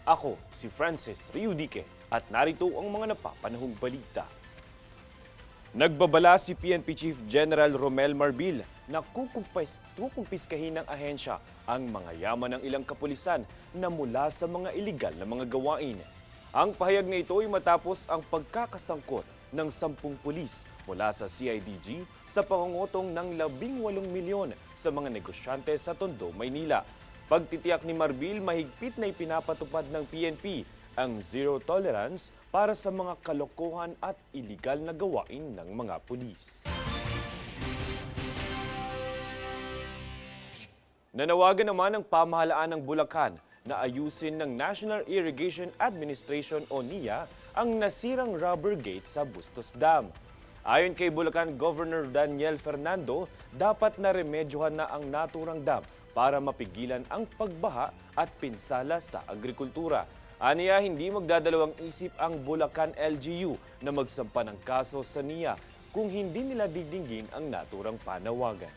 Ako si Francis Riudique at narito ang mga napapanahong balita. Nagbabala si PNP Chief General Romel Marbil na kukumpiskahin ng ahensya ang mga yaman ng ilang kapulisan na mula sa mga iligal na mga gawain. Ang pahayag na ito ay matapos ang pagkakasangkot ng 10 pulis mula sa CIDG sa pangungutong ng 18 milyon sa mga negosyante sa Tondo, Maynila. Pagtitiyak ni Marbil, mahigpit na ipinapatupad ng PNP ang zero tolerance para sa mga kalokohan at iligal na gawain ng mga pulis. Nanawagan naman ang pamahalaan ng Bulacan na ayusin ng National Irrigation Administration o NIA ang nasirang rubber gate sa Bustos Dam. Ayon kay Bulacan Governor Daniel Fernando, dapat na remedyohan na ang naturang dam para mapigilan ang pagbaha at pinsala sa agrikultura. Aniya, hindi magdadalawang isip ang Bulacan LGU na magsampa ng kaso sa NIA kung hindi nila didinggin ang naturang panawagan.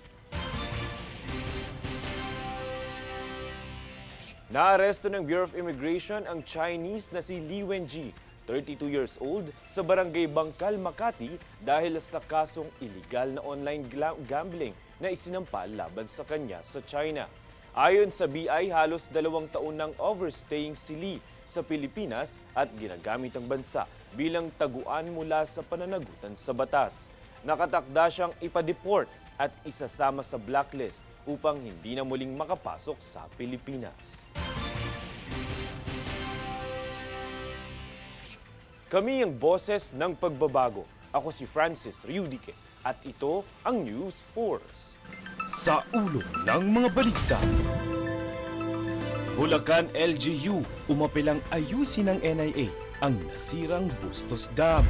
Naaresto ng Bureau of Immigration ang Chinese na si Li Wenji, 32 years old, sa Barangay Bangkal, Makati dahil sa kasong illegal na online gambling na isinampa laban sa kanya sa China. Ayon sa BI, halos 2 taon nang overstaying si Li sa Pilipinas at ginagamit ang bansa bilang taguan mula sa pananagutan sa batas. Nakatakda siyang ipa-deport at isasama sa blacklist upang hindi na muling makapasok sa Pilipinas. Kami ang boses ng pagbabago. Ako si Francis Riudique at ito ang News Force. Sa ulo ng mga balita. Bulacan LGU umapilang ayusin ng NIA ang nasirang Bustos Dam.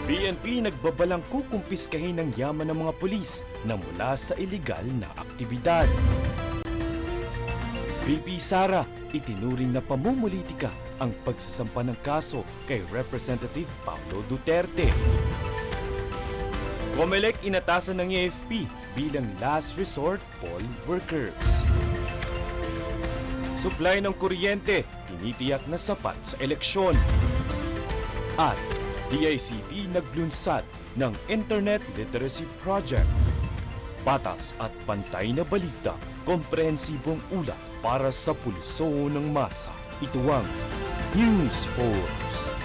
PNP nagbabalang kukumpiskahin ng yaman ng mga pulis na mula sa iligal na aktibidad. VP Sara itinuring na pamumulitika ang pagsasampa ng kaso kay Representative Paulo Duterte. Comelec inatasan ng AFP bilang last resort poll workers. Supply ng kuryente tinitiyak na sapat sa eleksyon. At DICT naglunsad ng Internet Literacy Project. Patas at pantay na balita, komprehensibong ulat para sa pulso ng masa. Ito ang News Force.